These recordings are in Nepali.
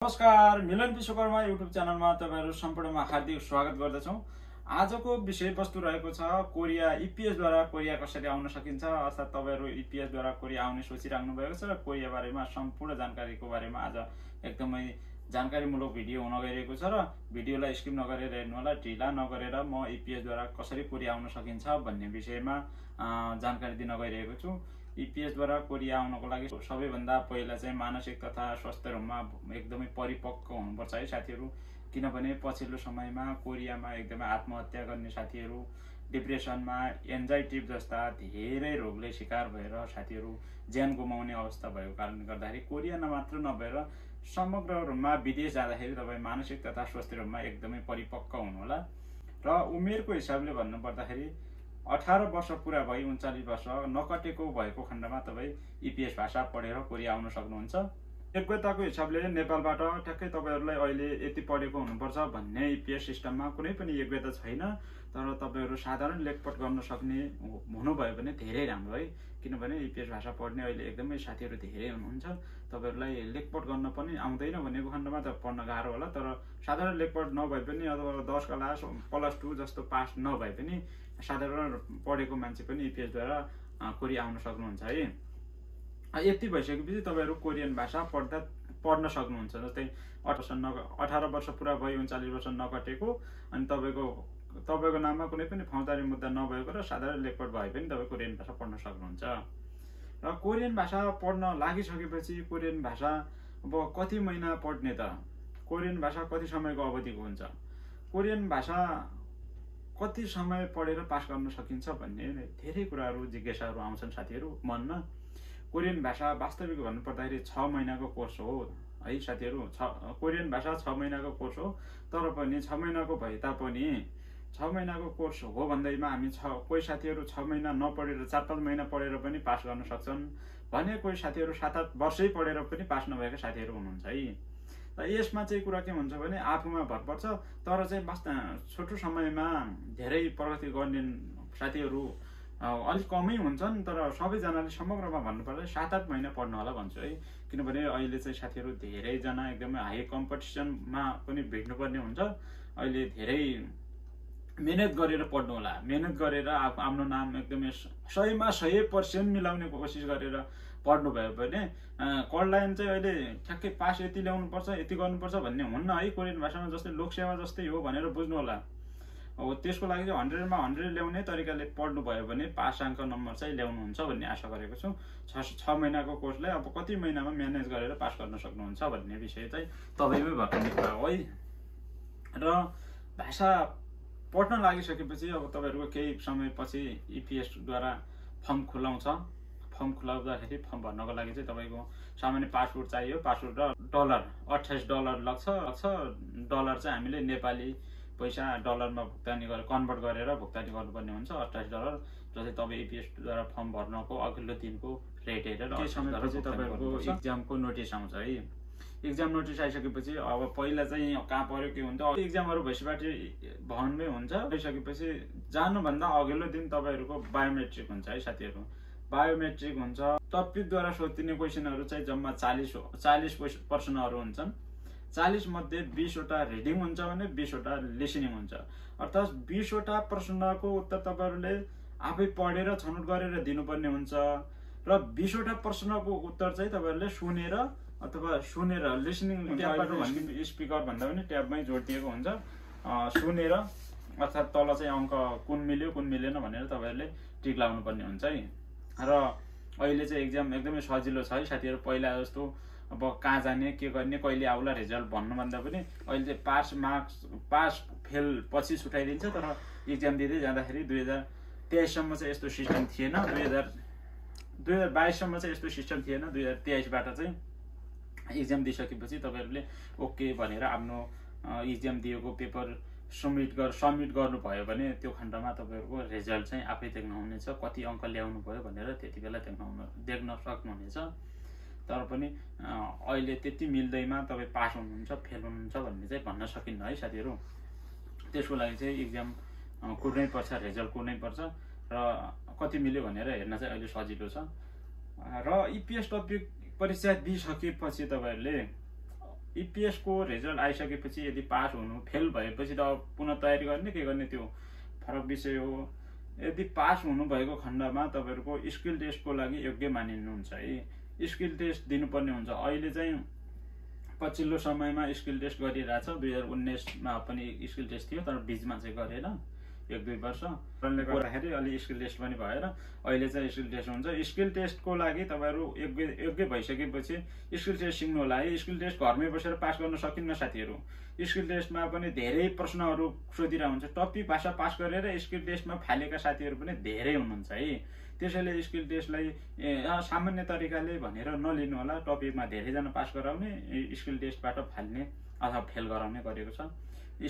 नमस्कार, मिलन विश्वकर्मा युट्युब च्यानलमा तपाईहरु सम्पूर्णमा हार्दिक स्वागत गर्दछौं। आजको विषयवस्तु रहेको छ कोरिया ईपीएस द्वारा कोरिया कसरी आउन सकिन्छ, अर्थात तपाईहरु ईपीएस द्वारा कोरिया आउने सोचिराख्नु भएको छ र कोरिया बारेमा सम्पूर्ण जानकारीको बारेमा आज एकदमै जानकारीमूलक भिडियो हुन गइरहेको छ र भिडियोलाई स्किप नगरेर हेर्नु होला। ढिला नगरेर म ईपीएस द्वारा कसरी कोरिया आउन सकिन्छ भन्ने विषयमा जानकारी दिन गइरहेको छु। ईपीएस द्वारा कोरिया आउनको लागि सबैभन्दा पहिला चाहिँ मानसिक तथा स्वास्थ्य रूपमा एकदमै परिपक्व हुनुपर्छ है साथीहरु। किनभने पछिल्लो समयमा कोरियामा एकदमै आत्महत्या गर्ने साथीहरु, डिप्रेसनमा, एन्जाइटी जस्ता धेरै रोगले शिकार भएर साथीहरु ज्यान गुमाउने अवस्था भएको कारणले गर्दाखेरि कोरिया मात्र नभएर समग्र रूपमा विदेश जाँदाखेरि तपाई मानसिक तथा स्वास्थ्य रूपमा एकदमै परिपक्व हुनुहोला। र उमेरको हिसाबले भन्नु पर्दाखेरि 18 वर्ष पूरा भई 39 वर्ष नकटेको भएको खण्डमा तपाई ईपीएस भाषा पढेर कोरिया आउन सक्नुहुन्छ। योग्यताको हिसाबले नेपालबाट ठ्याक्कै तपाईहरुलाई अहिले यति पढेको हुनुपर्छ भन्ने ईपीएस सिस्टममा कुनै पनि योग्यता छैन। तर तपाईहरु साधारण लेखपढ गर्न सक्ने हुनुभयो भने धेरै राम्रो है। किनभने ईपीएस भाषा पढ्ने अहिले एकदमै साथीहरु धेरै हुनुहुन्छ। तपाईहरुलाई लेखपढ गर्न पनि आउँदैन भनेको खण्डमा त पढ्न गाह्रो होला। तर साधारण लेखपढ नभए पनि अथवा 10 क्लास प्लस 2 जस्तो पास नभए पनि साधारण पढेको मान्छे पनि ईपीएस द्वारा कोरिया आउन सक्नुहुन्छ है। यति भइसकेपछि तपाईहरु कोरियन भाषा पढ्न सक्नुहुन्छ। जस्तै 18 वर्ष पूरा भई 39 वर्ष नकटेको अनि तपाईको नाममा कुनै पनि फौजदारी मुद्दा नभएको र साधारण लेखपढ भए पनि तपाई कोरियन भाषा पढ्न सक्नुहुन्छ। र कोरियन भाषा पढ्न लागिसकेपछि कोरियन भाषा अब कति महिना पढ्ने त, कोरियन भाषा कति समयको अवधिको हुन्छ, कोरियन भाषा कति समय पढेर पास गर्न सकिन्छ भन्ने धेरै कुराहरु जिज्ञासाहरु आउँछन् साथीहरु मनमा। कोरियन भाषा वास्तविक भन्नु पर्दाखेरि 6 महिनाको कोर्स हो है साथीहरु। कोरियन भाषा 6 महिनाको कोर्स हो। तर पनि 6 महिनाको भए तापनि 6 महिनाको कोर्स हो भन्दैमा हामी कोही साथीहरु 6 महिना नपढेर 4-5 महिना पढेर पनि पास गर्न सक्छन् भने कोही साथीहरु 7-8 वर्षै पढेर पनि पास नभएका साथीहरु हुनुहुन्छ है। र यसमा चाहिँ कुरा के हुन्छ भने आफूमा भर पर्छ। तर चाहिँ छोटो समयमा धेरै प्रगति गर्ने साथीहरु अलिक कमै हुन्छन्। तर सबैजनाले समग्रमा भन्नुपर्दा 7-8 महिना पढ्न होला भन्छु है। किनभने अहिले चाहिँ साथीहरु धेरै जना एकदमै हाई कम्पिटिसनमा पनि भिड्नुपर्ने हुन्छ। अहिले धेरै मेहनत गरेर पढ्नु होला। मेहनत गरेर आफ्नो नाम एकदमै 100मा 100% मिलाउने कोसिस गरेर पढ्नु भयो भने कडलाइन चाहिँ अहिले ठ्याक्कै पास यति ल्याउनु पर्छ, यति गर्नुपर्छ भन्ने हुन्न है। कोरियन भाषामा जस्तै लोकसेवा जस्तै हो भनेर बुझ्नु होला। हो त्यसको लागि चाहिँ 100मा 100 ल्याउने तरिकाले पढ्नु भयो भने पास अङ्क नम्बर चाहिँ ल्याउनुहुन्छ भन्ने आशा गरेको छु। 6 महिनाको कोर्सलाई अब कति महिनामा म्यानेज गरेर पास गर्न सक्नुहुन्छ भन्ने विषय चाहिँ तपाईमै भर्खर कुरा हो है। र भाषा पढ्न लागिसकेपछि अब तपाईहरुको केही समयपछि ईपीएस द्वारा फर्म खुलाउँछ। फर्म खुलाउँदाखेरि फर्म भर्नको लागि चाहिँ तपाईको सामान्य पासपोर्ट चाहियो। पासपोर्ट र डलर $28 लाग्छ। डलर चाहिँ हामीले नेपाली पैसा डलरमा भुक्तानी गरेर कन्भर्ट गरेर भुक्तानी गर्नुपर्ने हुन्छ $28। जस्तै तपाई ईपीएस द्वारा फर्म भर्नको अघिल्लो दिनको रेट हेरेर केही समयपछि तपाईहरुको एक्जामको नोटिस आउँछ है। एक्जाम नोटिस आइसकेपछि अब पहिला चाहिँ कहाँ पर्यो के हुन्छ, एक्जामहरु भइसकेपछि भवनमै हुन्छ। भइसकेपछि जानुभन्दा अघिल्लो दिन तपाईहरुको बायोमेट्रिक हुन्छ है साथीहरु। बायोमेट्रिक हुन्छ। टपिकद्वारा सोधिने क्वेशनहरु चाहिँ जम्मा 40 प्रश्नहरु हुन्छन्। 40 मध्ये 20 वटा रिडिङ हुन्छ भने 20 वटा लिसनिङ हुन्छ। अर्थात 20 वटा प्रश्नको उत्तर तपाईहरुले आफै पढेर छनौट गरेर दिनुपर्ने हुन्छ। र 20 वटा प्रश्नको उत्तर चाहिँ तपाईहरुले सुनेर लिसनिङ ट्याबबाट भन्ने स्पिकर भन्दा पनि ट्याबमै जोडिएको हुन्छ। सुनेर अर्थात तल चाहिँ अंक कुन मिल्यो कुन मिलेन भनेर तपाईहरुले टिक लाउनु पर्ने हुन्छ है। र अहिले चाहिँ एक्जाम एकदमै सजिलो छ है साथीहरु। पहिला जस्तो अब कहाँ जाने के गर्ने कहिले आउला रिजल्ट भन्नुभन्दा पनि अहिले चाहिँ पास फेल पछि छुटाइदिन्छ। तर एक्जाम दिँदै जाँदाखेरि 2023 सम्म चाहिँ यस्तो सिस्टम थिएन। 2022 सम्म चाहिँ यस्तो सिस्टम थिएन। 2023 बाट चाहिँ एक्जाम दिइसकेपछि तपाईहरुले ओके भनेर आफ्नो एक्जाम दिएको पेपर सबमिट गर्नुभयो भने त्यो खण्डमा तपाईहरुको रिजल्ट चाहिँ आफै देख्न हुनेछ। कति अंक ल्याउनु भयो भनेर त्यतिबेला देख्न सक्नुहुनेछ। तर पनि अहिले त्यति मिल्दैमा तपाई पास हुनुहुन्छ फेल हुनुहुन्छ भन्ने चाहिँ भन्न सकिन्न है साथीहरु। त्यसको लागि चाहिँ एक्जाम कुर्नै पर्छ, रिजल्ट कुर्नै पर्छ र कति मिल्यो भनेर हेर्न चाहिँ अहिले सजिलो छ। र ईपीएस टपिक परीक्षा दिइसकेपछि तपाईहरुले इपिएस को रिजल्ट आइसकेपछि यदि पास हुनु फेल भएपछि त पुनः तयारी गर्ने के गर्ने त्यो फरक विषय हो। यदि पास हुनु भएको खण्डमा तपाईहरुको स्किल टेस्टको लागि योग्य मानिनुहुन्छ है। स्किल टेस्ट दिनुपर्ने हुन्छ। अहिले चाहिँ पछिल्लो समयमा स्किल टेस्ट गरिरहेछ। 2019 मा पनि स्किल टेस्ट थियो तर बीचमा चाहिँ गरेन 1-2 वर्ष त्यसले गर्दाखेरि अलि स्किल टेस्ट पनि भएर अहिले चाहिँ स्किल टेस्ट हुन्छ। स्किल टेस्टको लागि तपाईहरु योग्य भइसकेपछि स्किल टेस्ट सिक्नु होला है। स्किल टेस्ट घरमै बसेर पास गर्न सकिन्न साथीहरु। स्किल टेस्टमा पनि धेरै प्रश्नहरु सोधिरा हुन्छ। टपिक भाषा पास गरेर स्किल टेस्टमा फालेका साथीहरु पनि धेरै हुनुहुन्छ है। त्यसैले स्किल टेस्टलाई सामान्य तरिकाले भनेर नलिनु होला। टपिकमा धेरै जना पास गराउने स्किल टेस्टबाट फाल्ने अथवा फेल गराउने गरेको छ।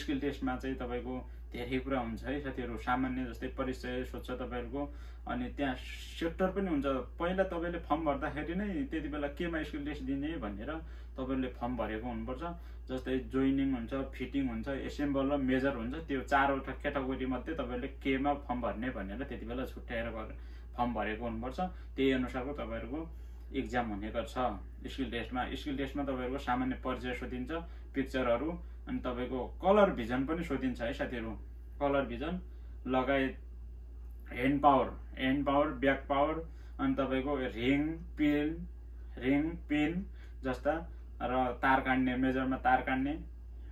स्किल टेस्टमा चाहिँ तपाईको धेरै कुरा हुन्छ है साथीहरु। सामान्य जस्तै परिचय सोध्छ तपाईहरुको, अनि त्यहाँ सेक्टर पनि हुन्छ। पहिला तपाईले फर्म भर्दाखेरि नै त्यति बेला केमा स्किल टेस्ट दिने भनेर तपाईले फर्म भरेको हुनुपर्छ। जस्तै जोइनिङ हुन्छ, फिटिङ हुन्छ, एसेम्बल र मेजर हुन्छ। त्यो 4 वटा क्याटेगोरी मध्ये तपाईले केमा फर्म भर्ने भनेर त्यति बेला छुट्याएर फर्म भरेको हुनुपर्छ। त्यही अनुसारको तपाईहरुको एक्जाम हुने गर्छ स्किल टेस्टमा। स्किल टेस्टमा तपाईहरुको सामान्य परिचय सोधिन्छ, पिक्चरहरु, अनि तपाईको कलर भिजन पनि सोधिन्छ है साथीहरु। कलर भिजन लगायत ह्यान्ड पावर, ब्याक पावर, अनि तपाईको रिङ पिन जस्ता र तार काट्ने, मेजरमा तार काट्ने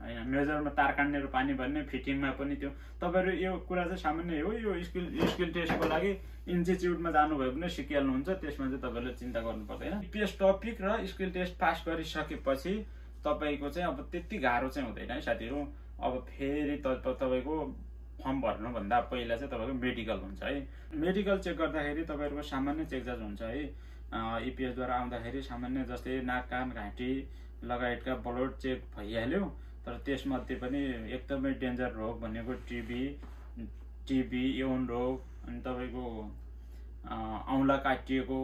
हैन, मेजरमा तार काट्ने र पानी भर्ने, फिटिङमा पनि त्यो तपाईहरु यो कुरा चाहिँ सामान्य हो। यो स्किल टेस्टको लागि इन्स्टिट्युटमा जानुभयो भने सिकिहाल्नुहुन्छ। त्यसमा चाहिँ तपाईहरुले चिन्ता गर्नु पर्दैन। इपिएस टपिक र स्किल टेस्ट पास गरिसकेपछि तपाईको चाहिँ अब त्यति गाह्रो चाहिँ हुँदैन है साथीहरु। अब फेरि तपाईको फर्म भर्नु भन्दा पहिला चाहिँ तपाईको मेडिकल हुन्छ है। मेडिकल चेक गर्दाखेरि तपाईहरुको सामान्य चेक जाँच हुन्छ है। इपिएस द्वारा आउँदाखेरि सामान्य जस्तै नाक कान घाँटी लगायतका ब्लड चेक भइहाल्यो। तर त्यसमध्ये पनि एकदमै डेन्जर रोग भनेको टिबी, यौन रोग, अनि तपाईको औँला काटिएको,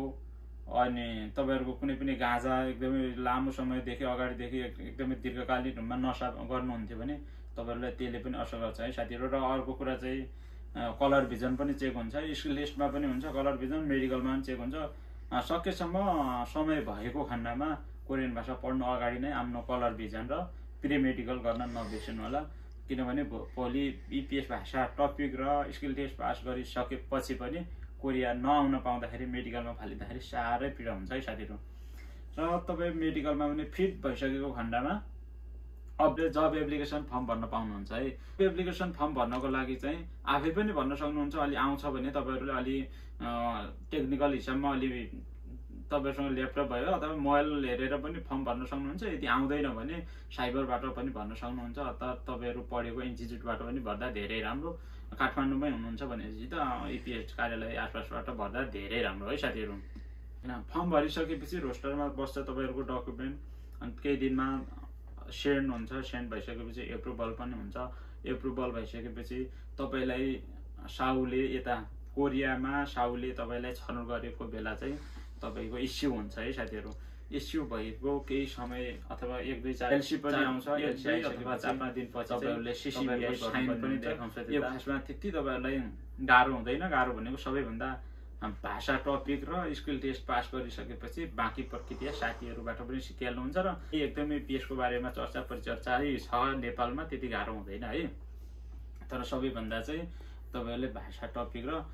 अनि तपाईहरुको कुनै पनि गाँजा एकदमै लामो समयदेखि अगाडिदेखि एकदमै दीर्घकालीन रूपमा नशा गर्नुहुन्थ्यो भने तपाईहरुलाई त्यसले पनि असर गर्छ है साथीहरु। र अर्को कुरा चाहिँ कलर भिजन पनि चेक हुन्छ। स्किल टेस्टमा पनि हुन्छ कलर भिजन, मेडिकलमा पनि चेक हुन्छ। सकेसम्म समय भएको खण्डमा कोरियन भाषा पढ्नु अगाडि नै आफ्नो कलर भिजन र प्री मेडिकल गर्न नबिर्सनु होला। किनभने भोलि इपिएस भाषा टपिक र स्किल टेस्ट पास गरिसकेपछि पनि कोरिया नआउन पाउँदाखेरि मेडिकलमा फालिँदाखेरि साह्रै पीडा हुन्छ है साथीहरु। र तपाई मेडिकलमा पनि फिट भइसकेको खण्डमा जब एप्लिकेसन फर्म भर्न पाउनुहुन्छ है। एप्लिकेसन फर्म भर्नको लागि चाहिँ आफै पनि भर्न सक्नुहुन्छ। अलि आउँछ भने तपाईहरुले अलि टेक्निकल हिसाबमा अलि तपाईहरुसँग ल्यापटप भयो अथवा मोबाइल हेरेर पनि फर्म भर्न सक्नुहुन्छ। यदि आउँदैन भने साइबरबाट पनि भर्न सक्नुहुन्छ। अथवा तपाईहरु पढेको इन्स्टिट्युटबाट पनि भर्दा धेरै राम्रो। काठमाडौँमै हुनुहुन्छ भनेपछि त इपिएस कार्यालय आसपासबाट भर्दा धेरै राम्रो है साथीहरु। फर्म भरिसकेपछि रोस्टरमा बस्छ तपाईहरुको डकुमेन्ट, अनि केही दिनमा सेन्ड हुन्छ। सेन्ड भइसकेपछि एप्रुभल पनि हुन्छ। एप्रुभल भइसकेपछि तपाईलाई साउले यता कोरियामा साउले तपाईलाई छनौट गरेको बेला चाहिँ तपाईको इस्यु हुन्छ है साथीहरु। इस्यु भएको केही समय अथवा 1-2-4 एलसी पनि आउँछ। एलसी अथवा 4-5 दिनपछि तपाईहरुले सीसीबीआई साइन पनि देखाउँछ। यो खासमा त्यति तपाईहरुलाई गाह्रो हुँदैन। गाह्रो भनेको सबैभन्दा भाषा टपिक र स्किल टेस्ट पास गरिसकेपछि बाँकी प्रक्रिया साथीहरुबाट पनि सिकिहाल्नुहुन्छ। र एकदमै इपिएसको बारेमा चर्चा परिचर्चा छ नेपालमा, त्यति गाह्रो हुँदैन है। तर सबैभन्दा चाहिँ तपाईहरुले भाषा टपिक र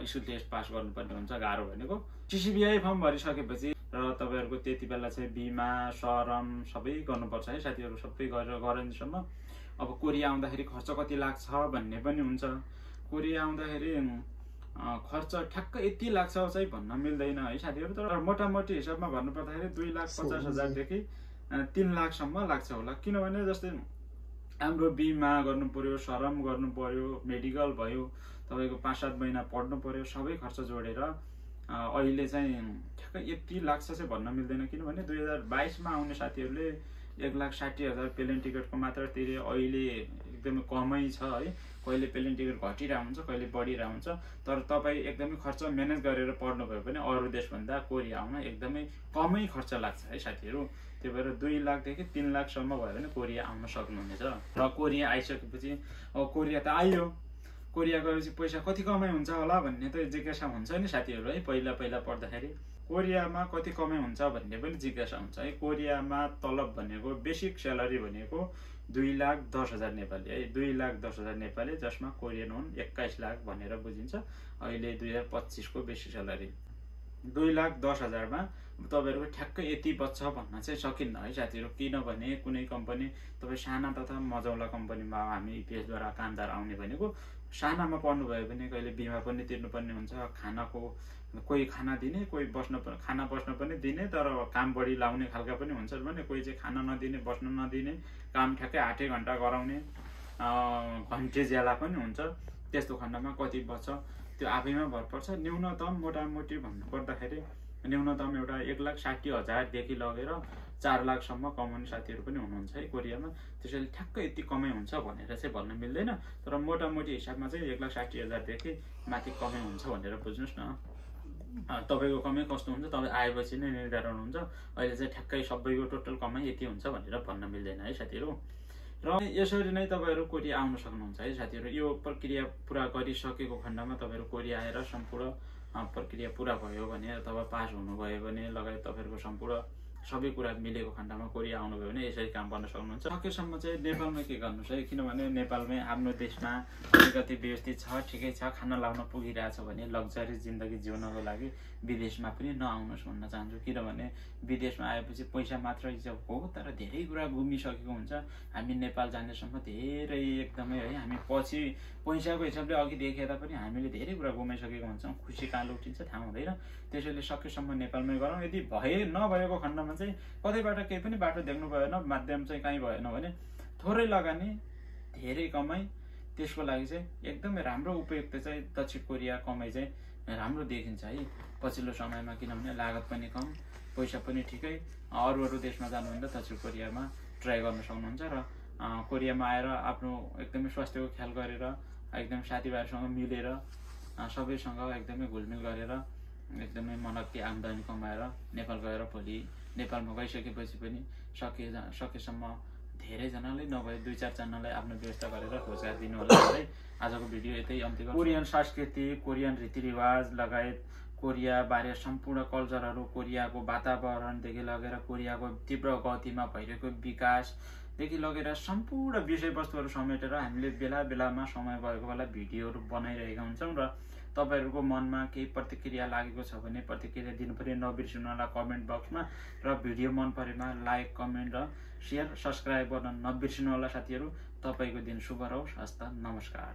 स्किल टेस्ट पास गर्नुपर्ने हुन्छ। गाह्रो भनेको सीसीबीआई फर्म भरिसकेपछि र तपाईहरुको त्यति बेला चाहिँ बिमा शरम सबै गर्नुपर्छ है साथीहरु। सबै गरेर गरन्जेसम्म अब कोरिया आउँदाखेरि खर्च कति लाग्छ भन्ने पनि हुन्छ। कोरिया आउँदाखेरि खर्च ठ्याक्क यति लाग्छ चाहिँ भन्न मिल्दैन है साथीहरु। तर मोटामोटी हिसाबमा भन्नु पर्दाखेरि 2,50,000 देखि 3 लाखसम्म लाग्छ होला। किनभने जस्तै हाम्रो बिमा गर्नु पर्यो, शरम गर्नु पर्यो, मेडिकल भयो, तपाईको 5-7 महिना पढ्नु पर्यो, सबै खर्च जोडेर अहिले चाहिँ ठ्याक्क यति लाग्छ चाहिँ भन्न मिल्दैन। किनभने 2022 मा आउने साथीहरुले 1,60,000 प्लेन टिकटको मात्र तिरे। अहिले एकदमै कमै छ है। कहिले प्लेन टिकट घटिरा हुन्छ, कहिले बढिरा हुन्छ। तर तपाई एकदमै खर्च म्यानेज गरेर पढ्नु भयो भने अरु देश भन्दा कोरिया आउन एकदमै कमै खर्च लाग्छ है साथीहरु। त्यही भएर 2 लाख देखि 3 लाखसम्म भयो भने कोरिया आउन सक्नुहुनेछ। र कोरिया आइसकेपछि अब कोरिया त आइयो, कोरिया गएपछि पैसा कति कमाइ हुन्छ होला भन्ने त जिज्ञासा हुन्छ नि साथीहरु है। पहिला पढ्दाखेरि कोरियामा कति कमाइ हुन्छ भन्ने पनि जिज्ञासा हुन्छ है। कोरियामा तलब भनेको बेसिक स्यालेरी भनेको 2,10,000 नेपाली है, 2,10,000 नेपाली, जसमा कोरियन हुन् 21 लाख भनेर बुझिन्छ। अहिले 2025 को बेसिक स्यालेरी 2,10,000 मा तपाईहरुको ठ्याक्कै यति बच्छ भन्न चाहिँ सकिन्न है साथीहरु। किनभने कुनै कम्पनी तपाई साना तथा मजौला कम्पनीमा हामी इपीएस द्वारा कामदार आउने भनेको सानामा पर्नु भयो भने कहिले बिमा पनि तिर्नुपर्ने हुन्छ, खानाको कोही खाना दिने, कोही खाना बस्न पनि दिने, तर काम बढी लाउने खालका पनि हुन्छ भने कोही चाहिँ खाना नदिने, बस्न नदिने, काम ठ्याक्कै 8 घण्टा गराउने, घन्टे ज्याला पनि हुन्छ। त्यस्तो खण्डमा कति बच्छ त्यो आफैमा भर पर्छ। न्यूनतम मोटामोटी भन्नु पर्दाखेरि न्यूनतम एउटा 1,60,000 देखि लगेर 4 लाख सम्म कमाउने साथीहरु पनि हुनुहुन्छ है कोरियामा। त्यसैले ठ्याक्कै यति कमाइ हुन्छ भनेर चाहिँ भन्न मिल्दैन, तर मोटामोटी हिसाबमा चाहिँ 1,60,000 देखि माथि कमाइ हुन्छ भनेर बुझ्नुस् न। तपाईको कमाइ कस्तो हुन्छ तपाई आएपछि नै निर्धारण हुन्छ। अहिले चाहिँ ठ्याक्कै सबैको टोटल कमाइ यति हुन्छ भनेर भन्न मिल्दैन है साथीहरु। र यसरी नै तपाईहरु कोरिया आउन सक्नुहुन्छ है साथीहरु। यो प्रक्रिया पूरा गरिसकेको खण्डमा तपाईहरु कोरिया आएर सम्पूर्ण प्रक्रिया पूरा भयो भने अथवा पास हुनुभयो भने लगायत तपाईहरुको सम्पूर्ण सबै कुरा मिलेको खण्डमा कोरिया आउनुभयो भने यसरी काम गर्न सक्नुहुन्छ। सकेसम्म चाहिँ नेपालमै के गर्नुस् है, किनभने नेपालमै आफ्नो देशमा अलिकति व्यवस्थित छ, ठिकै छ, खाना लाउन पुगिरहेछ भने लग्जरी जिन्दगी जिउनको लागि विदेशमा पनि नआउनुस् भन्न चाहन्छु। किनभने विदेशमा आएपछि पैसा मात्रै हो, तर धेरै कुरा गुमिसकेको हुन्छ। हामी नेपाल जानेसम्म धेरै एकदमै है हामी पछि पैसाको हिसाबले अघि देखेर पनि हामीले धेरै कुरा गुमाइसकेको हुन्छौँ। खुसी कहाँ लुटिन्छ थाहा हुँदैन। त्यसैले सकेसम्म नेपालमै गरौँ। यदि नभएको खण्डमा चाहिँ कतैबाट केही पनि बाटो देख्नु भएन, माध्यम चाहिँ कहीँ भएन भने थोरै लगानी धेरै कमाइ, त्यसको लागि चाहिँ एकदमै राम्रो उपयुक्त चाहिँ दक्षिण कोरिया कमाइ चाहिँ राम्रो देखिन्छ है पछिल्लो समयमा। किनभने लागत पनि कम, पैसा पनि ठिकै। अरू देशमा जानुभन्दा दक्षिण कोरियामा ट्राई गर्न सक्नुहुन्छ र कोरियामा आएर आफ्नो एकदमै स्वास्थ्यको ख्याल गरेर एकदम साथीभाइहरूसँग मिलेर सबैसँग एकदमै घुलमिल गरेर एकदमै मनक्की आम्दानी कमाएर नेपाल गएर भोलि नेपालमा गइसकेपछि पनि सकेसम्म धेरैजनाले नभए 2-4 जनालाई आफ्नो व्यवस्था गरेर रोजगार दिनु होला है। आजको भिडियो यतै अन्त्य गर्छु। कोरियन संस्कृति, कोरियन रीतिरिवाज लगायत कोरिया बारे सम्पूर्ण कल्चरहरू, कोरियाको वातावरणदेखि लगेर कोरियाको तीव्र गतिमा भइरहेको विकासदेखि लगेर सम्पूर्ण विषयवस्तुहरू समेटेर हामीले बेला बेलामा समय भएको बेला भिडियोहरू बनाइरहेका हुन्छौँ। र तपाईहरुको मनमा केही प्रतिक्रिया लागेको छ भने प्रतिक्रिया दिनुपर्ने नबिर्सिनु होला कमेन्ट बक्समा। र भिडियो मन परेमा लाइक, कमेन्ट र शेयर, सब्स्क्राइब गर्न नबिर्सिनु होला साथीहरु। तपाईको दिन शुभ रहोस्। हस्त नमस्कार।